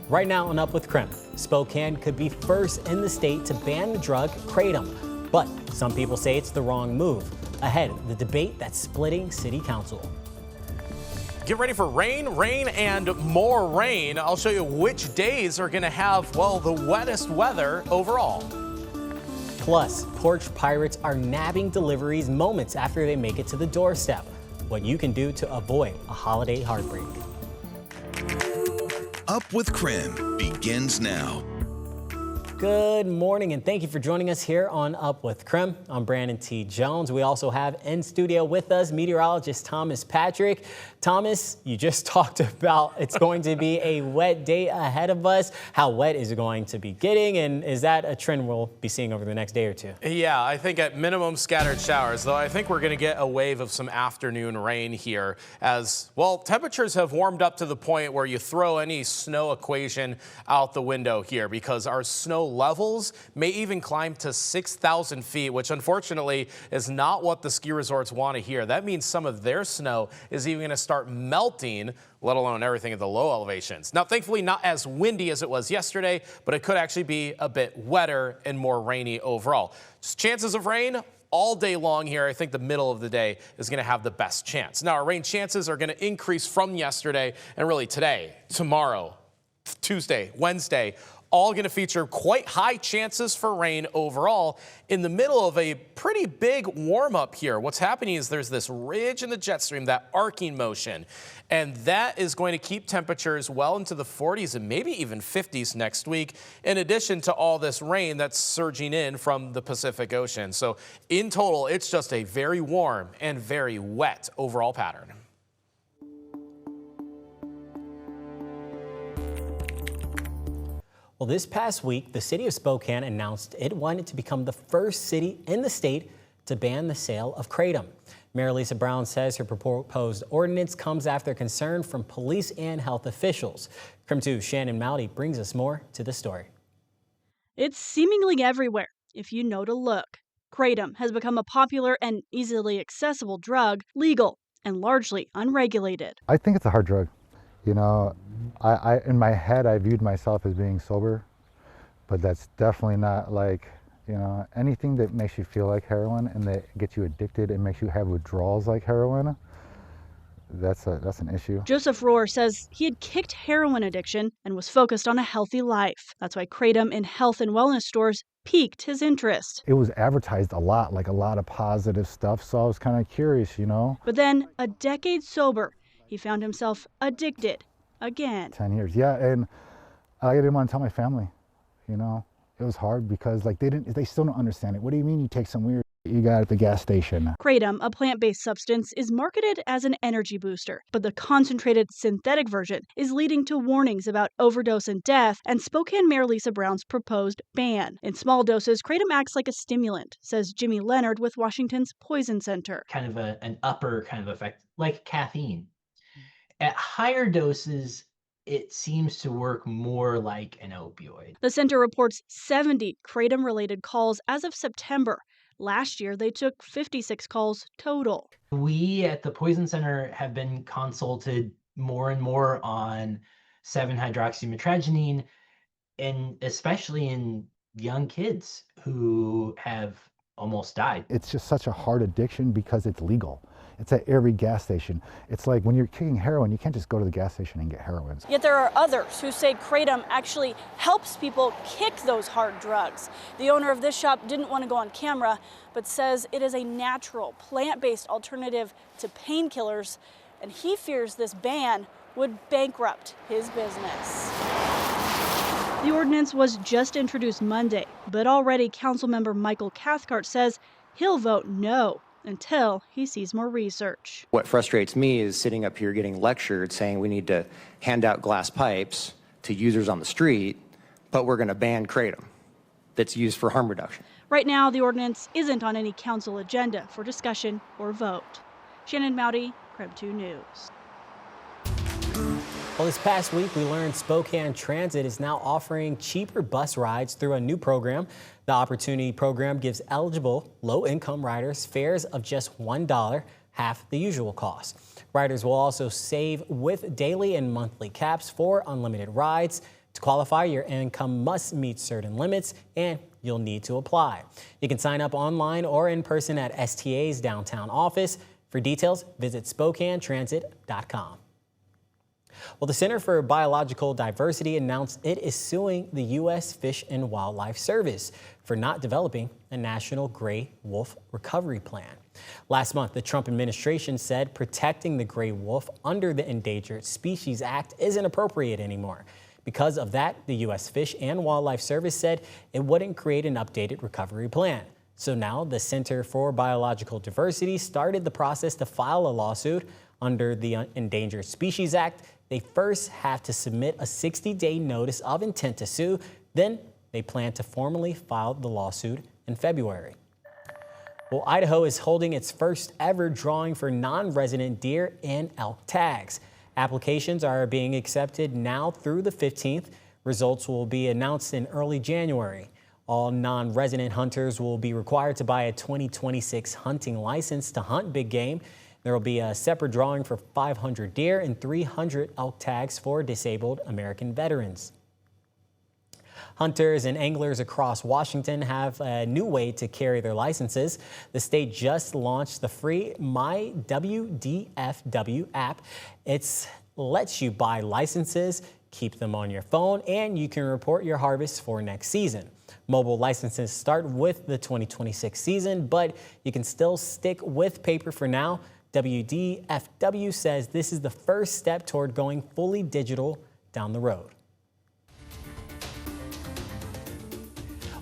Right now on Up with KREM, Spokane could be first in the state to ban the drug kratom, but some people say it's the wrong move. Ahead, the debate that's splitting city council. Get ready for rain, and more rain. I'll show you which days are going to have, well, the wettest weather overall. Plus, porch pirates are nabbing deliveries moments after they make it to the doorstep. What you can do to avoid a holiday heartbreak. Up with KREM begins now. Good morning, and thank you for joining us here on Up with KREM. I'm Brandon T. Jones. We also have in studio with us meteorologist Thomas Patrick. Thomas, you just talked about it's going to be a wet day ahead of us. How wet is it going to be getting, and is that a trend we'll be seeing over the next day or two? Yeah, I think at minimum scattered showers, though I think we're going to get a wave of some afternoon rain here as, well, temperatures have warmed up to the point where you throw any snow equation out the window here because our snow levels may even climb to 6,000 feet, which unfortunately is not what the ski resorts want to hear. That means some of their snow is even going to start melting, let alone everything at the low elevations. Now, thankfully, not as windy as it was yesterday, but it could actually be a bit wetter and more rainy overall. Just chances of rain all day long here. I think the middle of the day is going to have the best chance. Now, our rain chances are going to increase from yesterday and really today, tomorrow, Tuesday, Wednesday, all going to feature quite high chances for rain overall in the middle of a pretty big warm up here. What's happening is there's this ridge in the jet stream, that arcing motion, and that is going to keep temperatures well into the 40s and maybe even 50s next week, in addition to all this rain that's surging in from the Pacific Ocean. So in total, it's just a very warm and very wet overall pattern. Well, this past week, the city of Spokane announced it wanted to become the first city in the state to ban the sale of kratom. Mayor Lisa Brown says her proposed ordinance comes after concern from police and health officials. KREM 2's Shannon Mowdy brings us more to the story. It's seemingly everywhere, if you know to look. Kratom has become a popular and easily accessible drug, legal and largely unregulated. I think it's a hard drug. You know, I in my head, I viewed myself as being sober, but that's definitely not like, you know, anything that makes you feel like heroin and that gets you addicted and makes you have withdrawals like heroin, that's an issue. Joseph Rohr says he had kicked heroin addiction and was focused on a healthy life. That's why kratom in health and wellness stores piqued his interest. It was advertised a lot, like a lot of positive stuff, so I was kind of curious, you know. But then, a decade sober, he found himself addicted again. 10 years, yeah, and I didn't want to tell my family, you know. It was hard because like they still don't understand it. What do you mean you take some weird you got at the gas station? Kratom, a plant-based substance, is marketed as an energy booster, but the concentrated synthetic version is leading to warnings about overdose and death, and Spokane Mayor Lisa Brown's proposed ban. In small doses, kratom acts like a stimulant, says Jimmy Leonard with Washington's Poison Center. Kind of an upper kind of effect, like caffeine. At higher doses, it seems to work more like an opioid. The center reports 70 kratom-related calls as of September. Last year, they took 56 calls total. We at the Poison Center have been consulted more and more on 7-hydroxymetragenine, and especially in young kids who have almost died. It's just such a hard addiction because it's legal. It's at every gas station. It's like when you're kicking heroin, you can't just go to the gas station and get heroin. Yet there are others who say kratom actually helps people kick those hard drugs. The owner of this shop didn't want to go on camera, but says it is a natural, plant-based alternative to painkillers, and he fears this ban would bankrupt his business. The ordinance was just introduced Monday, but already Councilmember Michael Cathcart says he'll vote no until he sees more research. What frustrates me is sitting up here getting lectured saying we need to hand out glass pipes to users on the street, but we're going to ban kratom that's used for harm reduction. Right now, the ordinance isn't on any council agenda for discussion or vote. Shannon Mowdy, KREM 2 News. Well, this past week, we learned Spokane Transit is now offering cheaper bus rides through a new program. The Opportunity Program gives eligible low-income riders fares of just $1, half the usual cost. Riders will also save with daily and monthly caps for unlimited rides. To qualify, your income must meet certain limits and you'll need to apply. You can sign up online or in person at STA's downtown office. For details, visit SpokaneTransit.com. Well, the Center for Biological Diversity announced it is suing the U.S. Fish and Wildlife Service for not developing a national gray wolf recovery plan. Last month, the Trump administration said protecting the gray wolf under the Endangered Species Act isn't appropriate anymore. Because of that, the U.S. Fish and Wildlife Service said it wouldn't create an updated recovery plan. So now the Center for Biological Diversity started the process to file a lawsuit under the Endangered Species Act. They first have to submit a 60-day notice of intent to sue. Then they plan to formally file the lawsuit in February. Well, Idaho is holding its first ever drawing for non-resident deer and elk tags. Applications are being accepted now through the 15th. Results will be announced in early January. All non-resident hunters will be required to buy a 2026 hunting license to hunt big game. There will be a separate drawing for 500 deer and 300 elk tags for disabled American veterans. Hunters and anglers across Washington have a new way to carry their licenses. The state just launched the free My WDFW app. It lets you buy licenses, keep them on your phone, and you can report your harvest for next season. Mobile licenses start with the 2026 season, but you can still stick with paper for now. WDFW says this is the first step toward going fully digital down the road.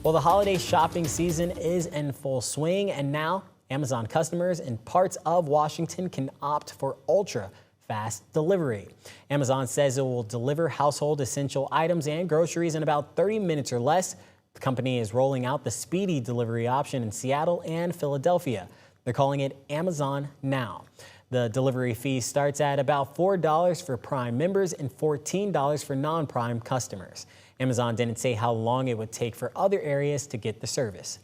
Well, the holiday shopping season is in full swing, and now Amazon customers in parts of Washington can opt for ultra-fast delivery. Amazon says it will deliver household essential items and groceries in about 30 minutes or less. The company is rolling out the speedy delivery option in Seattle and Philadelphia. They're calling it Amazon Now. The delivery fee starts at about $4 for Prime members and $14 for non-Prime customers. Amazon didn't say how long it would take for other areas to get the service.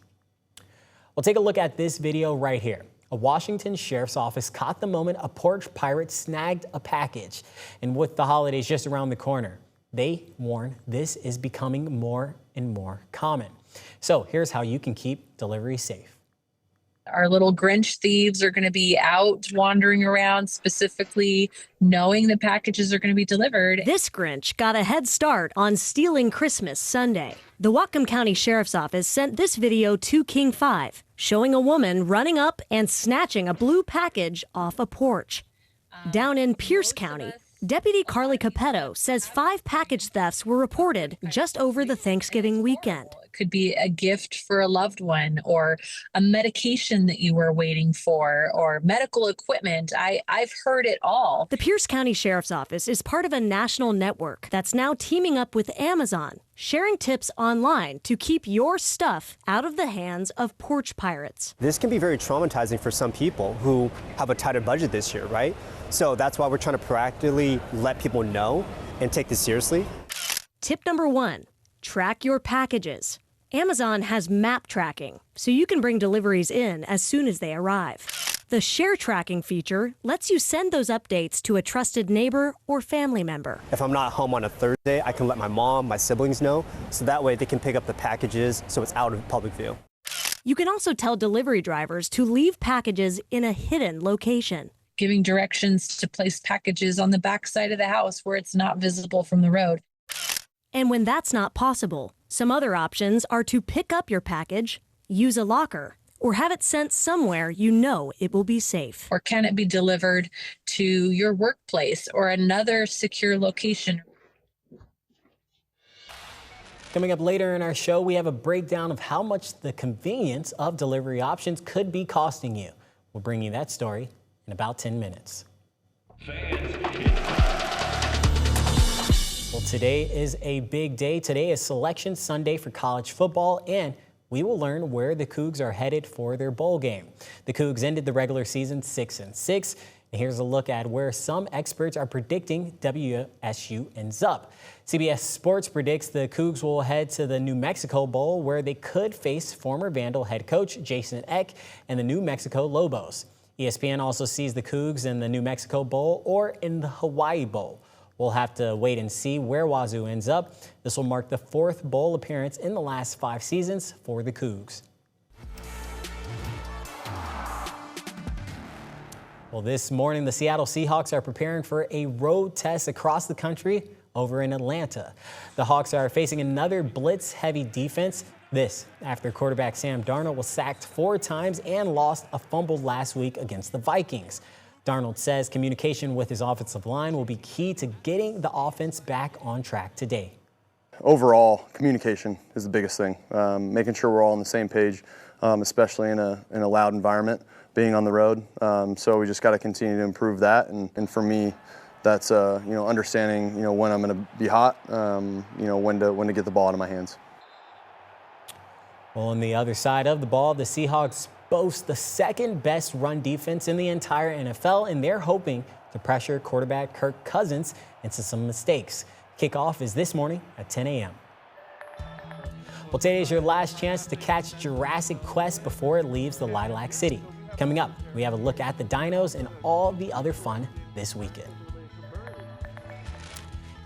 Well, take a look at this video right here. A Washington sheriff's office caught the moment a porch pirate snagged a package. And with the holidays just around the corner, they warn this is becoming more and more common. So here's how you can keep delivery safe. Our little Grinch thieves are going to be out wandering around, specifically knowing the packages are going to be delivered. This Grinch got a head start on stealing Christmas Sunday. The Whatcom County Sheriff's Office sent this video to King 5, showing a woman running up and snatching a blue package off a porch. Down in Pierce County, Deputy Carly Capetto says 5 package thefts were reported just over the Thanksgiving weekend. It could be a gift for a loved one, or a medication that you were waiting for, or medical equipment. I've heard it all. The Pierce County Sheriff's Office is part of a national network that's now teaming up with Amazon, sharing tips online to keep your stuff out of the hands of porch pirates. This can be very traumatizing for some people who have a tighter budget this year, right? So that's why we're trying to proactively let people know and take this seriously. Tip number 1, track your packages. Amazon has map tracking, so you can bring deliveries in as soon as they arrive. The share tracking feature lets you send those updates to a trusted neighbor or family member. If I'm not home on a Thursday, I can let my mom, my siblings know, so that way they can pick up the packages so it's out of public view. You can also tell delivery drivers to leave packages in a hidden location. Giving directions to place packages on the back side of the house where it's not visible from the road. And when that's not possible, some other options are to pick up your package, use a locker, or have it sent somewhere you know it will be safe. Or can it be delivered to your workplace or another secure location? Coming up later in our show, we have a breakdown of how much the convenience of delivery options could be costing you. We'll bring you that story in about 10 minutes. Well, today is a big day. Today is Selection Sunday for college football, and we will learn where the Cougs are headed for their bowl game. The Cougs ended the regular season 6-6, and here's a look at where some experts are predicting WSU ends up. CBS Sports predicts the Cougs will head to the New Mexico Bowl, where they could face former Vandal head coach Jason Eck and the New Mexico Lobos. ESPN also sees the Cougs in the New Mexico Bowl or in the Hawaii Bowl. We'll have to wait and see where Wazoo ends up. This will mark the 4th bowl appearance in the last 5 seasons for the Cougs. Well, this morning, the Seattle Seahawks are preparing for a road test across the country over in Atlanta. The Hawks are facing another blitz-heavy defense. This after quarterback Sam Darnold was sacked 4 times and lost a fumble last week against the Vikings. Darnold says communication with his offensive line will be key to getting the offense back on track today. Overall, communication is the biggest thing. Making sure we're all on the same page, especially in a loud environment, being on the road. So we just got to continue to improve that. And for me, that's understanding when I'm going to be hot, when to get the ball into my hands. Well, on the other side of the ball, the Seahawks boast the 2nd best run defense in the entire NFL, and they're hoping to pressure quarterback Kirk Cousins into some mistakes. Kickoff is this morning at 10 a.m. Well, today is your last chance to catch Jurassic Quest before it leaves the Lilac City. Coming up, we have a look at the dinos and all the other fun this weekend.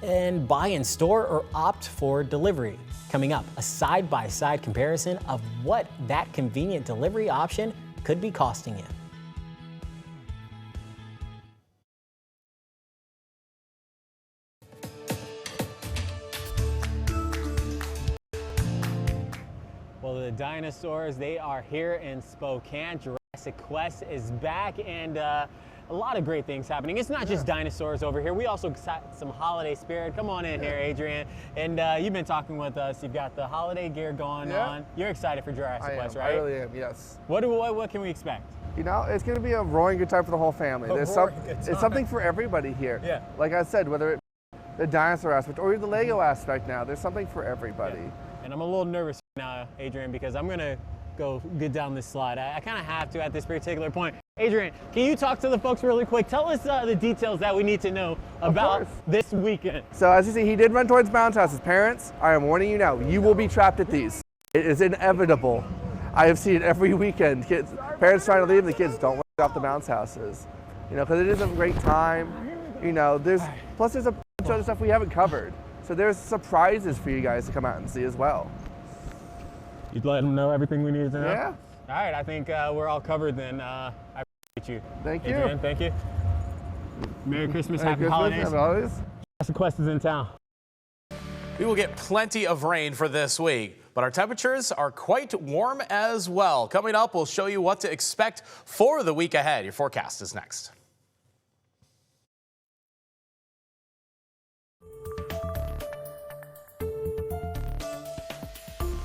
And buy in store or opt for delivery. Coming up, a side-by-side comparison of what that convenient delivery option could be costing you. Well, the dinosaurs, they are here in Spokane. Jurassic Quest is back, and a lot of great things happening. It's not just dinosaurs over here. We also got some holiday spirit. Come on in here, Adrian. And you've been talking with us. You've got the holiday gear going on. You're excited for Jurassic Quest, right? I really am, yes. What can we expect? You know, it's going to be a roaring good time for the whole family. It's something for everybody here. Yeah. Like I said, whether it's the dinosaur aspect or the Lego aspect now, there's something for everybody. Yeah. And I'm a little nervous now, Adrian, because I'm going to go get down this slide. I kind of have to at this particular point. Adrian, can you talk to the folks really quick? Tell us the details that we need to know about this weekend. So as you see, he did run towards bounce houses. Parents, I am warning you now, you will be trapped at these. It is inevitable. I have seen it every weekend. Parents trying to leave, the kids don't want to off the bounce houses. You know, because it is a great time. You know, there's a bunch of other stuff we haven't covered. So there's surprises for you guys to come out and see as well. You'd let them know everything we needed to know? Yeah. All right, I think we're all covered then. I appreciate you. Thank you. Adrian, thank you. Merry Christmas, Merry happy Christmas, holidays. happy holidays. Jurassic Quest is in town. We will get plenty of rain for this week, but our temperatures are quite warm as well. Coming up, we'll show you what to expect for the week ahead. Your forecast is next.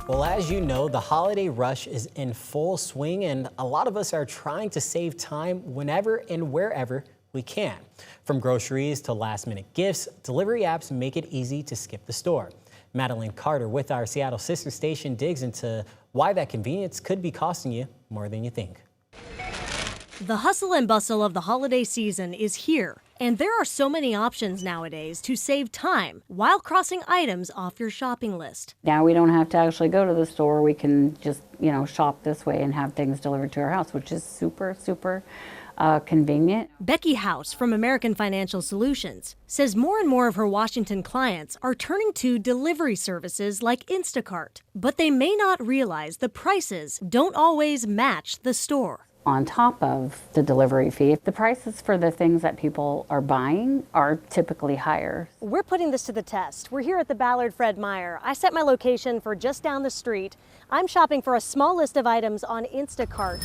Well, as you know, the holiday rush is in full swing, and a lot of us are trying to save time whenever and wherever we can. From groceries to last-minute gifts, delivery apps make it easy to skip the store. Madeline Carter with our Seattle sister station digs into why that convenience could be costing you more than you think. The hustle and bustle of the holiday season is here, and there are so many options nowadays to save time while crossing items off your shopping list. Now we don't have to actually go to the store. We can just, shop this way and have things delivered to our house, which is super, super convenient. Becky House from American Financial Solutions says more and more of her Washington clients are turning to delivery services like Instacart, but they may not realize the prices don't always match the store. On top of the delivery fee, the prices for the things that people are buying are typically higher. We're putting this to the test. We're here at the Ballard Fred Meyer. I set my location for just down the street. I'm shopping for a small list of items on Instacart.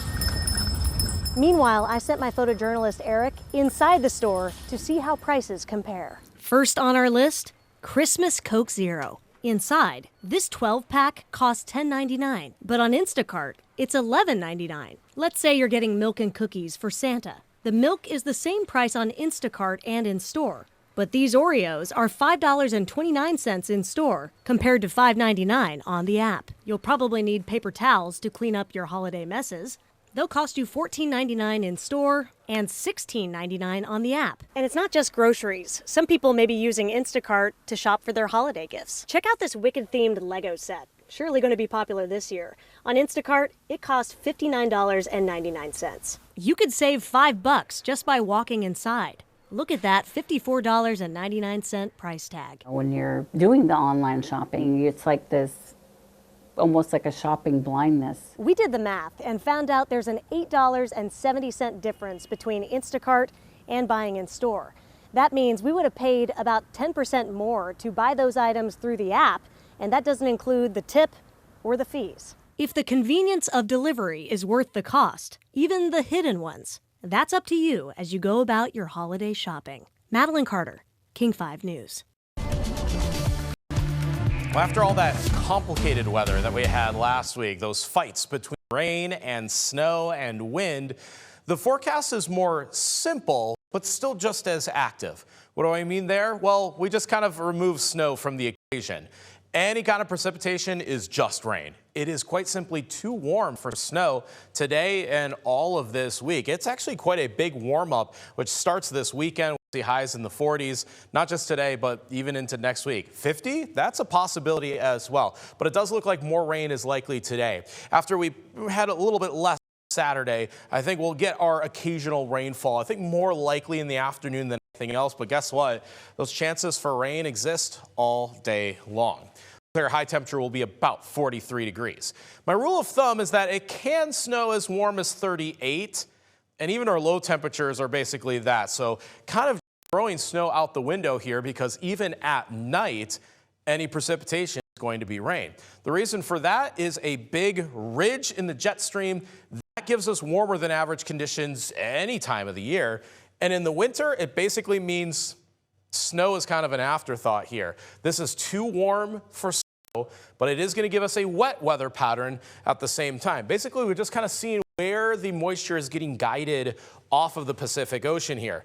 Meanwhile, I sent my photojournalist Eric inside the store to see how prices compare. First on our list, Christmas Coke Zero. Inside, this 12-pack costs $10.99, but on Instacart, it's $11.99. Let's say you're getting milk and cookies for Santa. The milk is the same price on Instacart and in store, but these Oreos are $5.29 in store compared to $5.99 on the app. You'll probably need paper towels to clean up your holiday messes. They'll cost you $14.99 in store and $16.99 on the app. And it's not just groceries. Some people may be using Instacart to shop for their holiday gifts. Check out this Wicked-themed Lego set. Surely going to be popular this year. On Instacart, it costs $59.99. You could save $5 just by walking inside. Look at that $54.99 price tag. When you're doing the online shopping, it's like this, almost like a shopping blindness. We did the math and found out there's an $8.70 difference between Instacart and buying in store. That means we would have paid about 10% more to buy those items through the app, and that doesn't include the tip or the fees. If the convenience of delivery is worth the cost, even the hidden ones, that's up to you as you go about your holiday shopping. Madeline Carter, King 5 News. Well, after all that complicated weather that we had last week, those fights between rain and snow and wind, the forecast is more simple, but still just as active. What do I mean there? Well, we just kind of remove snow from the equation. Any kind of precipitation is just rain. It is quite simply too warm for snow today and all of this week. It's actually quite a big warm up, which starts this weekend. We'll see highs in the 40s, not just today, but even into next week. 50, that's a possibility as well. But it does look like more rain is likely today. After we had a little bit less Saturday, I think we'll get our occasional rainfall. I think more likely in the afternoon than anything else. But guess what? Those chances for rain exist all day long. Their high temperature will be about 43 degrees. My rule of thumb is that it can snow as warm as 38, and even our low temperatures are basically that. So kind of throwing snow out the window here, because even at night, any precipitation is going to be rain. The reason for that is a big ridge in the jet stream. That gives us warmer than average conditions any time of the year. And in the winter, it basically means snow is kind of an afterthought here. This is too warm for snow, but it is going to give us a wet weather pattern at the same time. Basically, we're just kind of seeing where the moisture is getting guided off of the Pacific Ocean here.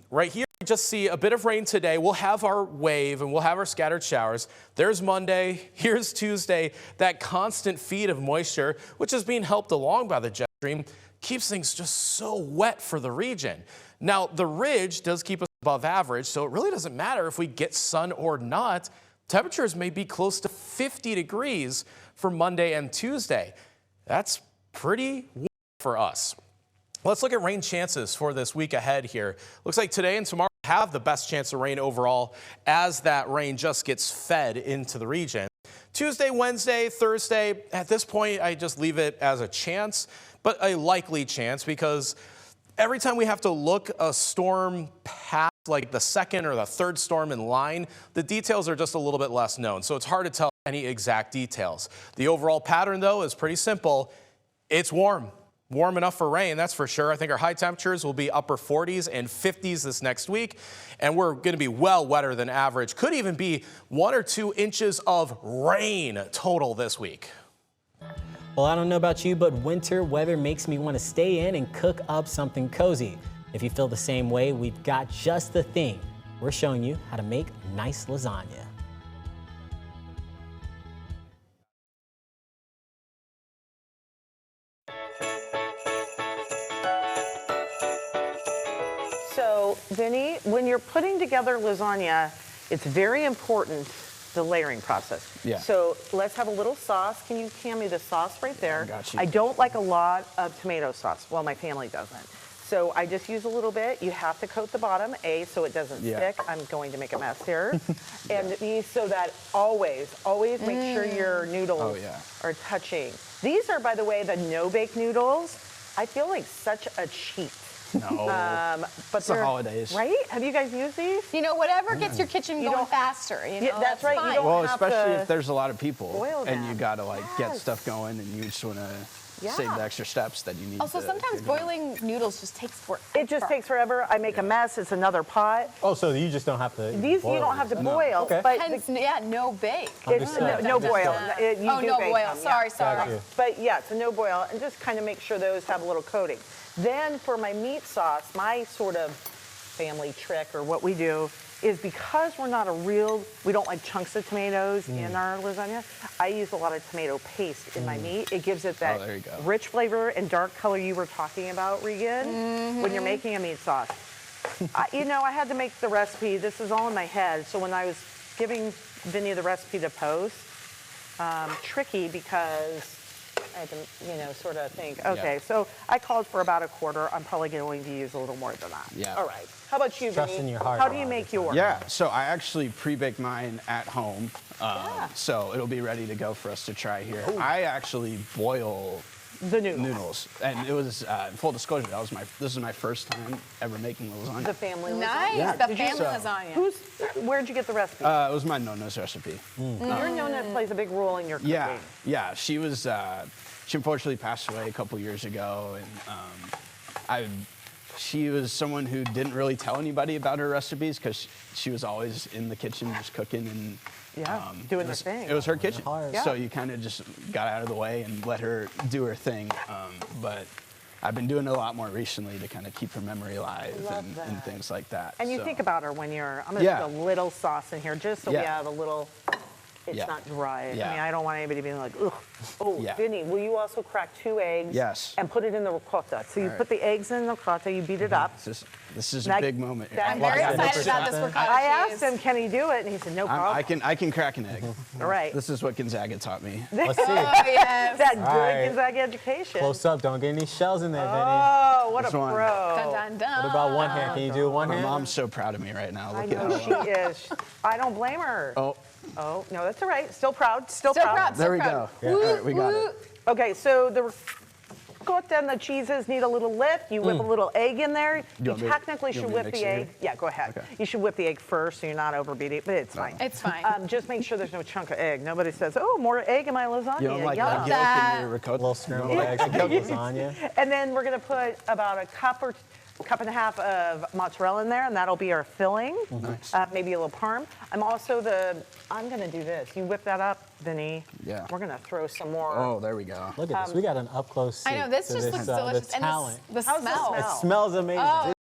Right here, we just see a bit of rain today. We'll have our wave and we'll have our scattered showers. There's Monday, here's Tuesday. That constant feed of moisture, which is being helped along by the jet stream, keeps things just so wet for the region. Now, the ridge does keep us above average, so it really doesn't matter if we get sun or not. Temperatures may be close to 50 degrees for Monday and Tuesday. That's pretty warm for us. Let's look at rain chances for this week ahead here. Looks like today and tomorrow have the best chance of rain overall as that rain just gets fed into the region. Tuesday, Wednesday, Thursday, at this point, I just leave it as a chance, but a likely chance, because every time we have to look a storm past, like the second or the third storm in line, the details are just a little bit less known. So it's hard to tell any exact details. The overall pattern, though, is pretty simple. It's warm. Warm enough for rain, that's for sure. I think our high temperatures will be upper 40s and 50s this next week, and we're going to be well wetter than average. Could even be 1 or 2 inches of rain total this week. Well, I don't know about you, but winter weather makes me want to stay in and cook up something cozy. If you feel the same way, we've got just the thing. We're showing you how to make nice lasagna. So, Vinny, when you're putting together lasagna, it's very important, the layering process. Yeah. So let's have a little sauce. Can you hand me the sauce right there? Got you. I don't like a lot of tomato sauce. Well, my family doesn't. So I just use a little bit. You have to coat the bottom, so it doesn't stick. I'm going to make a mess here. And B, so that always make sure your noodles are touching. These are, by the way, the no-bake noodles. I feel like such a cheat. No, but it's the holidays. Right? Have you guys used these? You know, whatever gets your kitchen going faster. You know, yeah, that's right. Fine. You don't Well, have especially to if there's a lot of people boil and them. you gotta like get stuff going, and you just wanna save the extra steps that you need. Also, sometimes boiling noodles just takes forever. It just takes forever. I make a mess. It's another pot. Oh, so you just don't have to These boil you don't have to these. boil. Okay. But Hence, no bake. it's no boil. You Oh, do no bake boil. them, Sorry, yeah. sorry. But yeah, it's a no boil, and just kind of make sure those have a little coating. Then for my meat sauce, my sort of family trick, or what we do, is because we don't like chunks of tomatoes in our lasagna, I use a lot of tomato paste in my meat. It gives it that there you go. rich flavor and dark color you were talking about, Regan, when you're making a meat sauce. I had to make the recipe. This is all in my head. So when I was giving Vinny the recipe to post, tricky because I had to, sort of think, okay, so I called for about a quarter. I'm probably going to use a little more than that. Yeah. All right. How about you, Trust Vinny? in your heart. How do you make yours? Yeah, so I actually pre-bake mine at home, so it'll be ready to go for us to try here. Ooh. I actually boil the noodles. And it was, full disclosure, this is my first time ever making lasagna. The family lasagna? Nice, Yeah. the family lasagna. Where'd you get the recipe? It was my Nona's recipe. Your Nona plays a big role in your cooking. Yeah, she was, she unfortunately passed away a couple years ago, and she was someone who didn't really tell anybody about her recipes because she was always in the kitchen just cooking and doing her thing. It was her kitchen, Yeah. so you kind of just got out of the way and let her do her thing. But I've been doing it a lot more recently to kind of keep her memory alive and things like that. And you so. think about her when you're, I'm going to put a little sauce in here just so we have a little, it's not dry. I mean, I don't want anybody being like, ugh. Oh, Vinny, will you also crack 2 eggs? Yes. And put it in the ricotta. So you put the eggs in the ricotta, you beat it up. This is a big moment. I'm very excited about this ricotta I cheese. asked him, can he do it? And he said, no problem. I can crack an egg. All right. This is what Gonzaga taught me. Let's see. Oh, yes. That good right. Gonzaga education. Close up. Don't get any shells in there, Vinny. Oh, what This a one. pro. Dun, dun, dun. What about one hand? Can you do one My hand? mom's so proud of me right now. I Look at know that. she is. I don't blame her. Oh, Oh, no, that's all right. Still proud. Still So proud. proud. there we proud. go. Yeah, all right, we got it. Okay, so the ricotta and the cheeses need a little lift. You whip a little egg in there. You technically should whip the egg. Yeah, go ahead. Okay. You should whip the egg first so you're not overbeating it, but it's fine. It's fine. Just make sure there's no chunk of egg. Nobody says, oh, more egg in my lasagna. You don't like Yum. egg yolk in your ricotta? Little scrambled eggs and lasagna. And then we're going to put about a cup and a half of mozzarella in there, and that'll be our filling. Nice. Maybe a little parm. I'm going to do this. You whip that up, Vinny. Yeah. We're going to throw some more. Oh, there we go. Look at this. We got an up close seat I know, this to just looks delicious. The talent. And the How's the smell. smell? It smells amazing. Oh.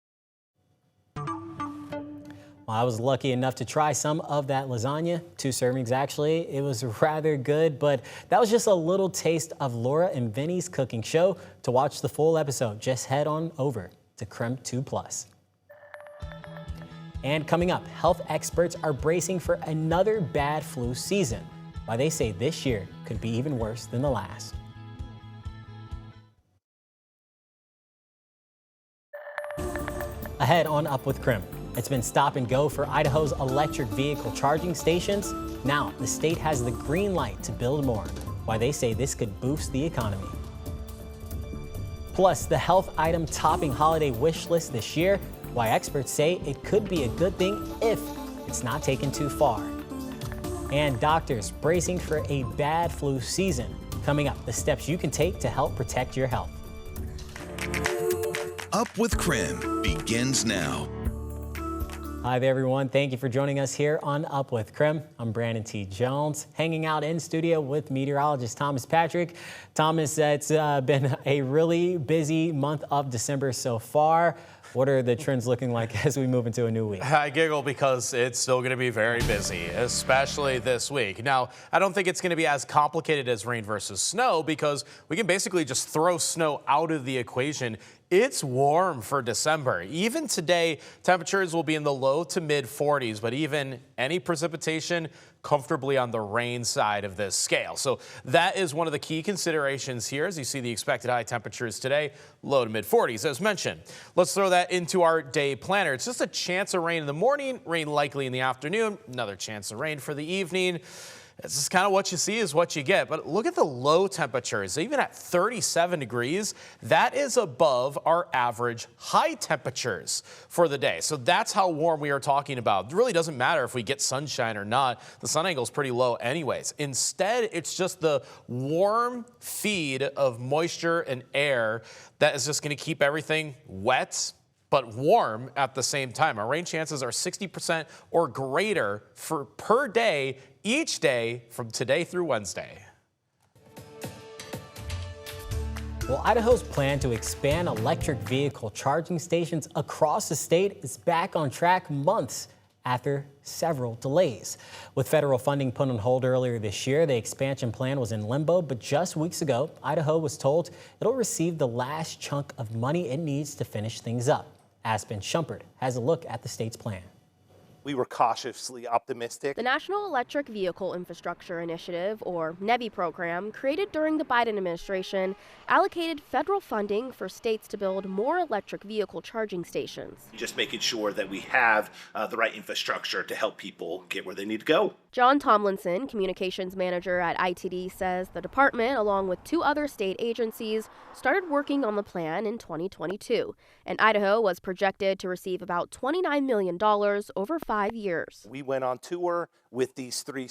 Well, I was lucky enough to try some of that lasagna, 2 servings actually. It was rather good, but that was just a little taste of Laura and Vinny's cooking show. To watch the full episode, just head on over to KREM 2+. And coming up, health experts are bracing for another bad flu season. Why they say this year could be even worse than the last. Ahead on Up with KREM. It's been stop and go for Idaho's electric vehicle charging stations. Now, the state has the green light to build more. Why they say this could boost the economy. Plus, the health item topping holiday wish list this year. Why experts say it could be a good thing if it's not taken too far. And doctors bracing for a bad flu season. Coming up, the steps you can take to help protect your health. Up with KREM begins now. Hi there, everyone. Thank you for joining us here on Up with KREM. I'm Brandon T. Jones, hanging out in studio with meteorologist Thomas Patrick. Thomas, it's been a really busy month of December so far. What are the trends looking like as we move into a new week? I giggle because it's still going to be very busy, especially this week. Now, I don't think it's going to be as complicated as rain versus snow because we can basically just throw snow out of the equation. It's warm for December. Even today, temperatures will be in the low to mid 40s, but even any precipitation comfortably on the rain side of this scale. So that is one of the key considerations here as you see the expected high temperatures today, low to mid 40s as mentioned. Let's throw that into our day planner. It's just a chance of rain in the morning, rain likely in the afternoon, another chance of rain for the evening. It's just kind of what you see is what you get. But look at the low temperatures. Even at 37 degrees, that is above our average high temperatures for the day. So that's how warm we are talking about. It really doesn't matter if we get sunshine or not. The sun angle is pretty low anyways. Instead, it's just the warm feed of moisture and air that is just going to keep everything wet but warm at the same time. Our rain chances are 60% or greater per day, each day from today through Wednesday. Well, Idaho's plan to expand electric vehicle charging stations across the state is back on track months after several delays. With federal funding put on hold earlier this year, the expansion plan was in limbo, but just weeks ago, Idaho was told it'll receive the last chunk of money it needs to finish things up. Aspen Shumpert has a look at the state's plan. we were cautiously optimistic. The National Electric Vehicle Infrastructure Initiative, or NEVI program, created during the Biden administration, allocated federal funding for states to build more electric vehicle charging stations. Just making sure that we have the right infrastructure to help people get where they need to go. John Tomlinson, communications manager at ITD, says the department, along with 2 other state agencies, started working on the plan in 2022, and Idaho was projected to receive about $29 million over 5 years. We went on tour with these 3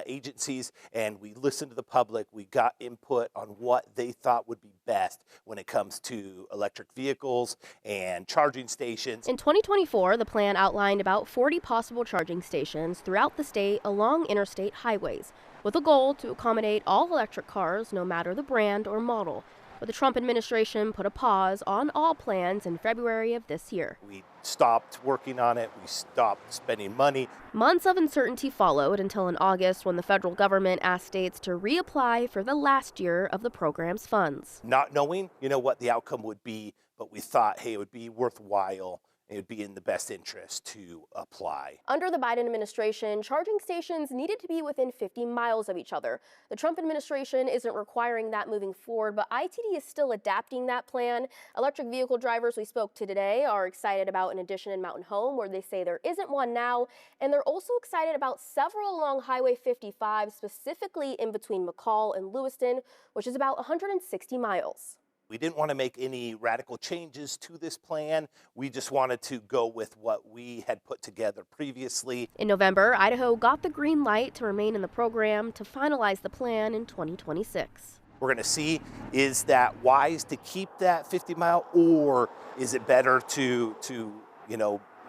agencies, and we listened to the public. We got input on what they thought would be best when it comes to electric vehicles and charging stations. In 2024, the plan outlined about 40 possible charging stations throughout the state along interstate highways, with a goal to accommodate all electric cars, no matter the brand or model. But the Trump administration put a pause on all plans in February of this year. We stopped working on it. We stopped spending money. Months of uncertainty followed until in August, when the federal government asked states to reapply for the last year of the program's funds. Not knowing, what the outcome would be, but we thought, hey, it would be worthwhile. It would be in the best interest to apply. Under the Biden administration, charging stations needed to be within 50 miles of each other. The Trump administration isn't requiring that moving forward, but ITD is still adapting that plan. Electric vehicle drivers we spoke to today are excited about an addition in Mountain Home, where they say there isn't one now, and they're also excited about several along Highway 55, specifically in between McCall and Lewiston, which is about 160 miles. We didn't want to make any radical changes to this plan. We just wanted to go with what we had put together previously. In November, Idaho got the green light to remain in the program to finalize the plan in 2026. We're going to see, is that wise to keep that 50-mile, or is it better to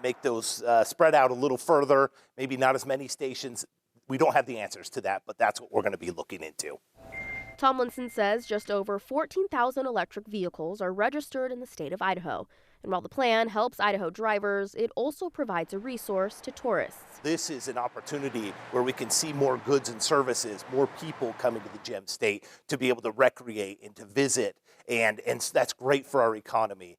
make those spread out a little further, maybe not as many stations? We don't have the answers to that, but that's what we're going to be looking into. Tomlinson says just over 14,000 electric vehicles are registered in the state of Idaho. And while the plan helps Idaho drivers, it also provides a resource to tourists. This is an opportunity where we can see more goods and services, more people coming to the Gem State to be able to recreate and to visit, and that's great for our economy.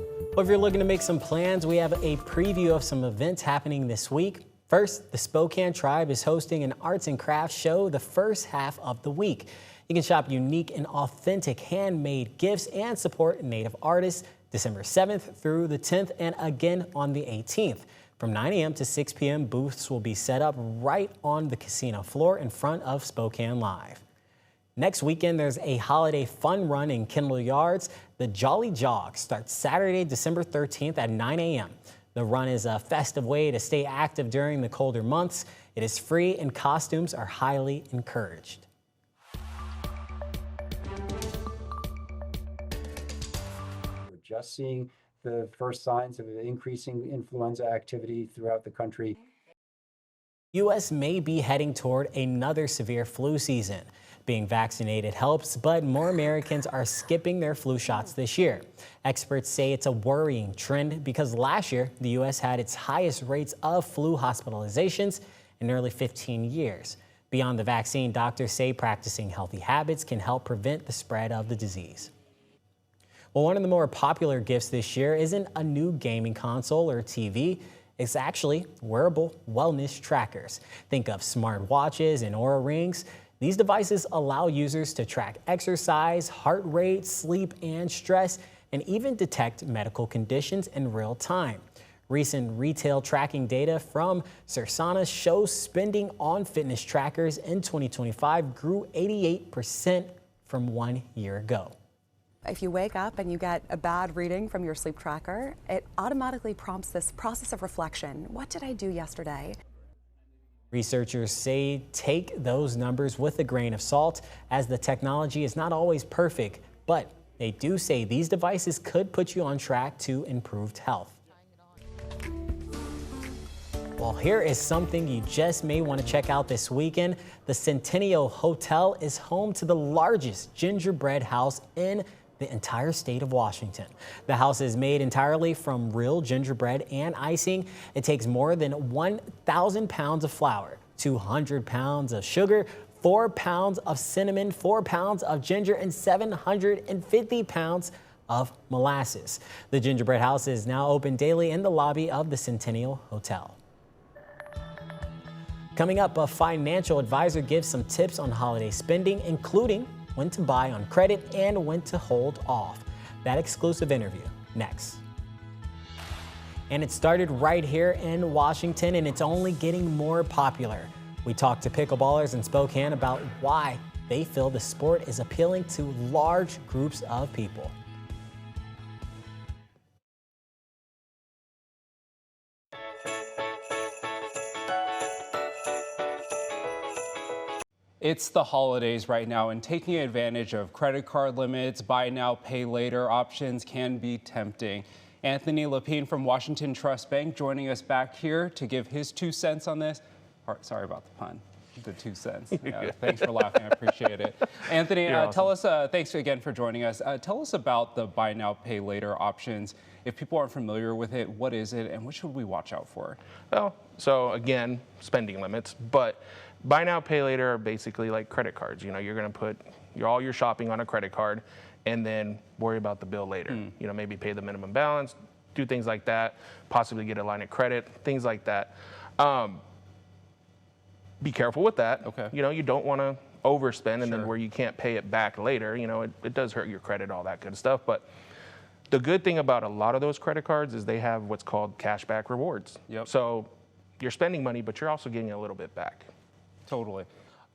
Well, if you're looking to make some plans, we have a preview of some events happening this week. First, the Spokane Tribe is hosting an arts and crafts show the first half of the week. You can shop unique and authentic handmade gifts and support Native artists December 7th through the 10th and again on the 18th. From 9 a.m. to 6 p.m., booths will be set up right on the casino floor in front of Spokane Live. Next weekend, there's a holiday fun run in Kendall Yards. The Jolly Jog starts Saturday, December 13th at 9 a.m. The run is a festive way to stay active during the colder months. It is free and costumes are highly encouraged. We're just seeing the first signs of increasing influenza activity throughout the country. U.S. may be heading toward another severe flu season. Being vaccinated helps, but more Americans are skipping their flu shots this year. Experts say it's a worrying trend because last year, the U.S. had its highest rates of flu hospitalizations in nearly 15 years. Beyond the vaccine, doctors say practicing healthy habits can help prevent the spread of the disease. Well, one of the more popular gifts this year isn't a new gaming console or TV. It's actually wearable wellness trackers. Think of smart watches and Oura rings. These devices allow users to track exercise, heart rate, sleep, and stress, and even detect medical conditions in real time. Recent retail tracking data from Cirsana shows spending on fitness trackers in 2025 grew 88% from 1 year ago. If you wake up and you get a bad reading from your sleep tracker, it automatically prompts this process of reflection. What did I do yesterday? Researchers say take those numbers with a grain of salt, as the technology is not always perfect, but they do say these devices could put you on track to improved health. Well, here is something you just may want to check out this weekend. The Centennial Hotel is home to the largest gingerbread house in the entire state of Washington. The house is made entirely from real gingerbread and icing. It takes more than 1,000 pounds of flour, 200 pounds of sugar, 4 pounds of cinnamon, 4 pounds of ginger, and 750 pounds of molasses. The gingerbread house is now open daily in the lobby of the Centennial Hotel. Coming up, a financial advisor gives some tips on holiday spending, including when to buy on credit and when to hold off. That exclusive interview next. And it started right here in Washington, and it's only getting more popular. We talked to pickleballers in Spokane about why they feel the sport is appealing to large groups of people. It's the holidays right now, and taking advantage of credit card limits, buy now, pay later options can be tempting. Anthony Lapine from Washington Trust Bank joining us back here to give his 2 cents on this. Sorry about the pun. The 2 cents. Yeah, thanks for laughing. I appreciate it. Anthony, Awesome. tell us, thanks again for joining us. Tell us about the buy now, pay later options. If people aren't familiar with it, what is it and what should we watch out for? Well, so again, spending limits, but buy now, pay later are basically like credit cards. You know, you're going to put all your shopping on a credit card and then worry about the bill later. You know, maybe pay the minimum balance, do things like that, possibly get a line of credit, things like that. Be careful with that. Okay. You know, you don't want to overspend and then where you can't pay it back later. You know, it does hurt your credit, all that good stuff. But the good thing about a lot of those credit cards is they have what's called cashback rewards. Yep. So you're spending money, but you're also getting a little bit back. Totally.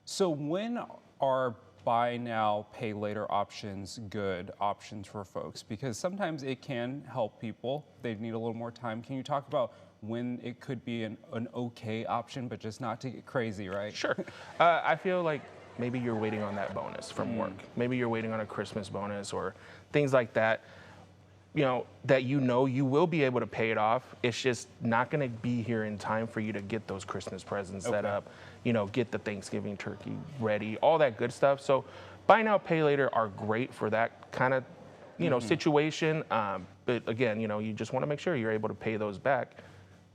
So when are buy now, pay later options good options for folks? Because sometimes it can help people. They need a little more time. Can you talk about when it could be an okay option, but just not to get crazy, right? Sure. I feel like maybe you're waiting on that bonus from work. Maybe you're waiting on a Christmas bonus or things like that. You know, that you will be able to pay it off. It's just not going to be here in time for you to get those Christmas presents set up, you know, get the Thanksgiving turkey ready, all that good stuff. So buy now, pay later are great for that kind of, you know, situation. But again, you know, you just want to make sure you're able to pay those back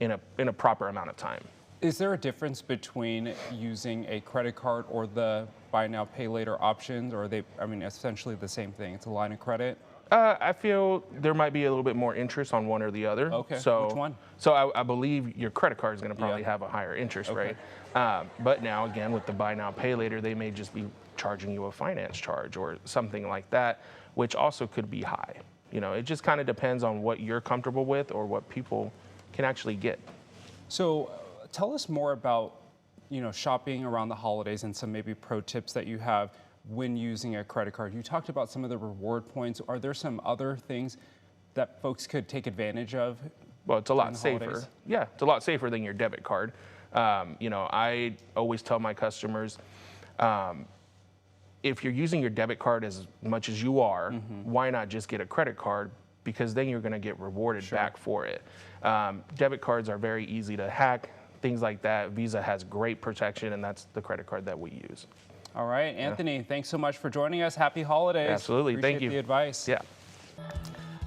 in a proper amount of time. Is there a difference between using a credit card or the buy now, pay later options, or are they, I mean, essentially the same thing? It's a line of credit? I feel there might be a little bit more interest on one or the other. Okay, so, which one? So I believe your credit card is going to probably have a higher interest rate. But now, again, with the buy now, pay later, they may just be charging you a finance charge or something like that, which also could be high. You know, it just kind of depends on what you're comfortable with or what people can actually get. So tell us more about, you know, shopping around the holidays and some maybe pro tips that you have when using a credit card. You talked about some of the reward points. Are there some other things that folks could take advantage of? Well, it's a lot safer. Yeah, it's a lot safer than your debit card. You know, I always tell my customers, if you're using your debit card as much as you are, why not just get a credit card? Because then you're going to get rewarded back for it. Debit cards are very easy to hack, things like that. Visa has great protection, and that's the credit card that we use. All right, Anthony, thanks so much for joining us. Happy holidays. Absolutely, Appreciate thank you. The advice. Yeah.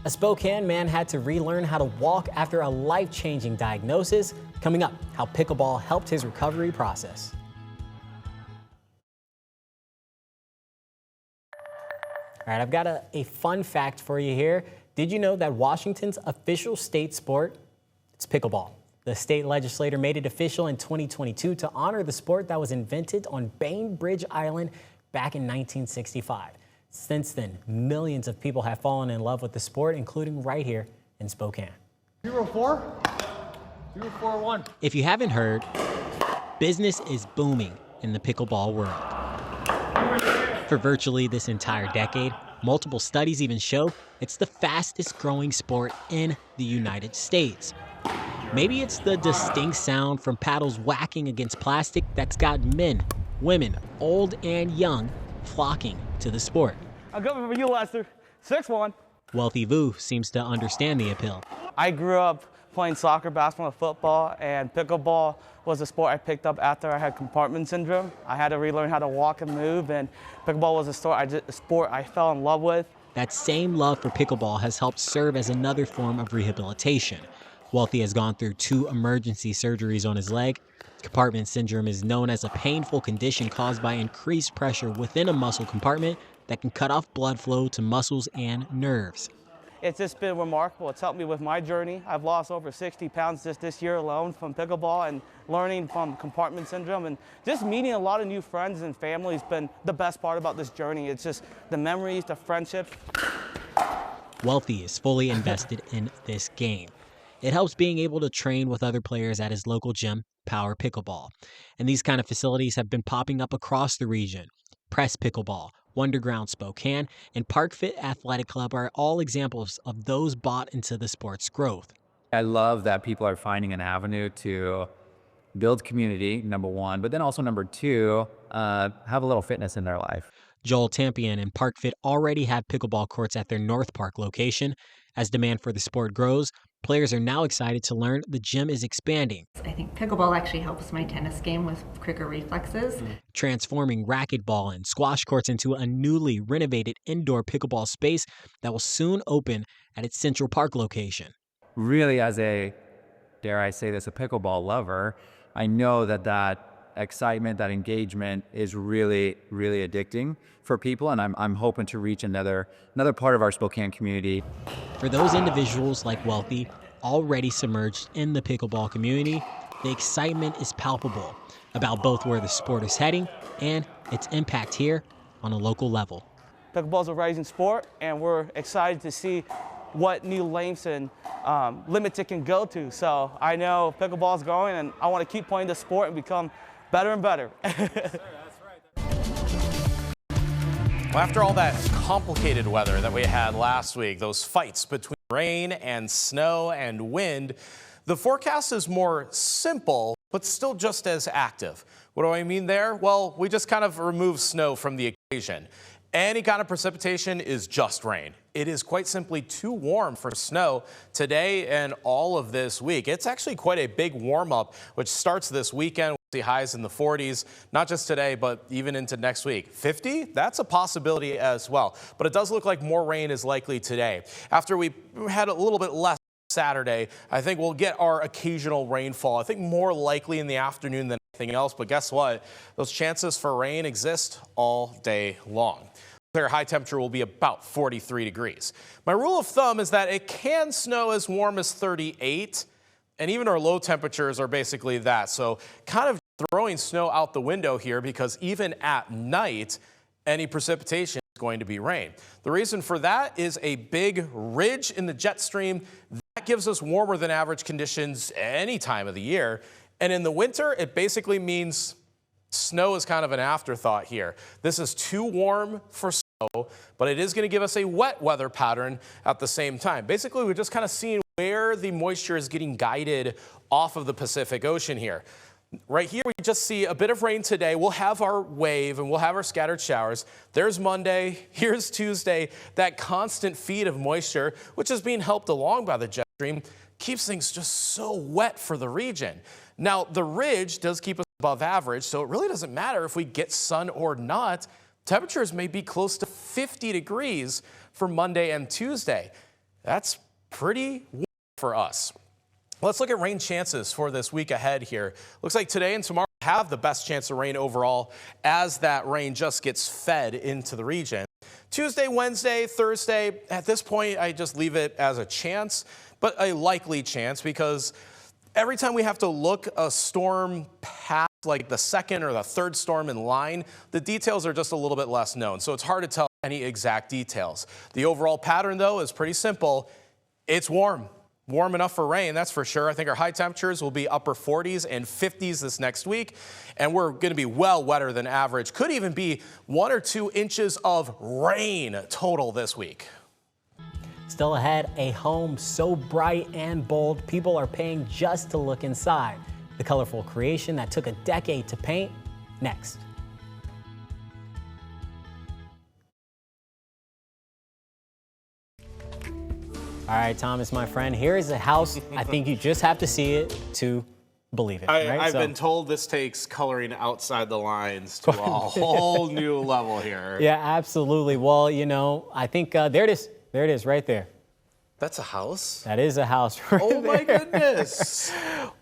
A Spokane man had to relearn how to walk after a life-changing diagnosis. Coming up, how pickleball helped his recovery process. All right, I've got a fun fact for you here. Did you know that Washington's official state sport, it's pickleball? The state legislature made it official in 2022 to honor the sport that was invented on Bainbridge Island back in 1965. Since then, millions of people have fallen in love with the sport, including right here in Spokane. 04? 041. If you haven't heard, business is booming in the pickleball world. For virtually this entire decade, multiple studies even show it's the fastest growing sport in the United States. Maybe it's the distinct sound from paddles whacking against plastic that's got men, women, old and young, flocking to the sport. I'm coming for you, Lester. 6-1. Wealthy Vu seems to understand the appeal. I grew up playing soccer, basketball, and football, and pickleball was a sport I picked up after I had compartment syndrome. I had to relearn how to walk and move, and pickleball was a sport I fell in love with. That same love for pickleball has helped serve as another form of rehabilitation. Wealthy has gone through 2 emergency surgeries on his leg. Compartment syndrome is known as a painful condition caused by increased pressure within a muscle compartment that can cut off blood flow to muscles and nerves. It's just been remarkable. It's helped me with my journey. I've lost over 60 pounds just this year alone from pickleball and learning from compartment syndrome, and just meeting a lot of new friends and family has been the best part about this journey. It's just the memories, the friendships. Wealthy is fully invested in this game. It helps being able to train with other players at his local gym, Power Pickleball. And these kind of facilities have been popping up across the region. Press Pickleball, Wonderground Spokane, and Park Fit Athletic Club are all examples of those bought into the sport's growth. I love that people are finding an avenue to build community, number one, but then also number two, have a little fitness in their life. Joel Tampion and Park Fit already have pickleball courts at their North Park location. As demand for the sport grows, players are now excited to learn the gym is expanding. I think pickleball actually helps my tennis game with quicker reflexes. Transforming racquetball and squash courts into a newly renovated indoor pickleball space that will soon open at its Central Park location. Really, as a, dare I say this, a pickleball lover, I know that excitement, that engagement is really, really addicting for people, and I'm hoping to reach another part of our Spokane community. For those individuals like Wealthy, already submerged in the pickleball community, the excitement is palpable about both where the sport is heading and its impact here on a local level. Pickleball is a rising sport, and we're excited to see what new lengths and limits it can go to. So I know pickleball is growing, and I want to keep playing the sport and become better and better. Well, after all that complicated weather that we had last week, those fights between rain and snow and wind, the forecast is more simple, but still just as active. What do I mean there? Well, we just kind of remove snow from the equation. Any kind of precipitation is just rain. It is quite simply too warm for snow today and all of this week. It's actually quite a big warm-up, which starts this weekend. We'll see highs in the 40s, not just today, but even into next week. 50? That's a possibility as well. But it does look like more rain is likely today. After we had a little bit less Saturday, I think we'll get our occasional rainfall. I think more likely in the afternoon than anything else. But guess what? Those chances for rain exist all day long. Their high temperature will be about 43 degrees. My rule of thumb is that it can snow as warm as 38, and even our low temperatures are basically that. So kind of throwing snow out the window here, because even at night, any precipitation is going to be rain. The reason for that is a big ridge in the jet stream. That gives us warmer than average conditions any time of the year. And in the winter, it basically means snow is kind of an afterthought here. This is too warm for snow, but it is going to give us a wet weather pattern at the same time. Basically, we're just kind of seeing where the moisture is getting guided off of the Pacific Ocean here. Right here, we just see a bit of rain today. We'll have our wave and we'll have our scattered showers. There's Monday, here's Tuesday. That constant feed of moisture, which is being helped along by the jet stream, keeps things just so wet for the region. Now, the ridge does keep us above average, so it really doesn't matter if we get sun or not. Temperatures may be close to 50 degrees for Monday and Tuesday. That's pretty warm for us. Let's look at rain chances for this week ahead here. Looks like today and tomorrow have the best chance of rain overall as that rain just gets fed into the region. Tuesday, Wednesday, Thursday, at this point, I just leave it as a chance, but a likely chance, because every time we have to look a storm past, like the second or the third storm in line, the details are just a little bit less known. So it's hard to tell any exact details. The overall pattern, though, is pretty simple. It's warm. Warm enough for rain, that's for sure. I think our high temperatures will be upper 40s and 50s this next week, and we're going to be well wetter than average. Could even be 1 or 2 inches of rain total this week. Still ahead, a home so bright and bold, people are paying just to look inside. The colorful creation that took a decade to paint, next. All right, Thomas, my friend, here is a house. I think you just have to see it to believe it. I've been told this takes coloring outside the lines to a whole new level here. Yeah, absolutely. Well, you know, I think there it is. There it is right there. That's a house? That is a house right Oh my there. goodness.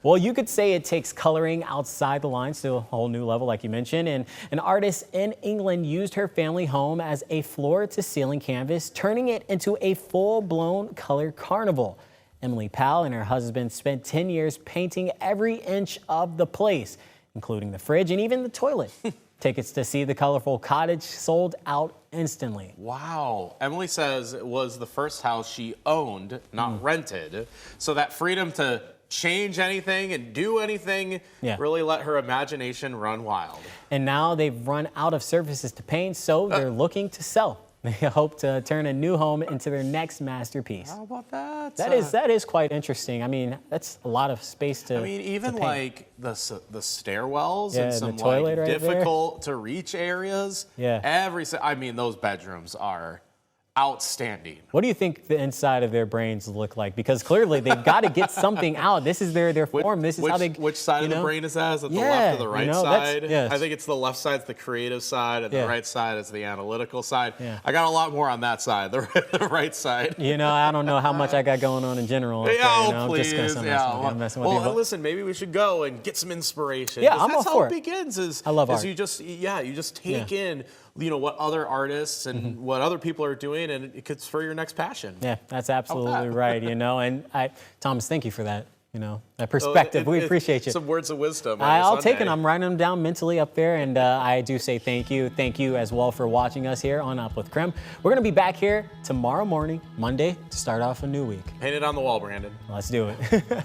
Well, you could say it takes coloring outside the lines to a whole new level, like you mentioned. And an artist in England used her family home as a floor-to-ceiling canvas, turning it into a full-blown color carnival. Emily Powell and her husband spent 10 years painting every inch of the place, including the fridge and even the toilet. Tickets to see the colorful cottage sold out instantly. Wow. Emily says it was the first house she owned, not rented. So that freedom to change anything and do anything really let her imagination run wild. And now they've run out of surfaces to paint, so they're looking to sell. They hope to turn a new home into their next masterpiece. How about that? That is quite interesting. I mean, that's a lot of space to. I mean, even to paint. like the stairwells Yeah, and and some the toilet like right there. difficult to reach areas. Yeah. I mean, those bedrooms are outstanding. What do you think the inside of their brains look like? Because clearly they've got to get something out. This is their form. This is how they. Which side of the brain is that? Is it the Yeah, left or the right you know, side? yes. I think it's the left side's the creative side, and the right side is the analytical side. Yeah. I got a lot more on that side, the right side. You know, I don't know how much I got going on in general. up there, you know, I'm please. just gonna messing with you, Well, but- listen, maybe we should go and get some inspiration. Yeah, 'Cause I'm that's all how for it it. begins. Is I love is art. you just take in what other artists and what other people are doing, and it could spur your next passion. Yeah, that's absolutely right. You know, and Thomas, thank you for that. You know, that So perspective. We appreciate you. Some words of wisdom. on I'll a take it. Sunday. I'm writing them down mentally up there, and I do say thank you. Thank you as well for watching us here on Up with KREM. We're going to be back here tomorrow morning, Monday, to start off a new week. Paint it on the wall, Brandon. Let's do it.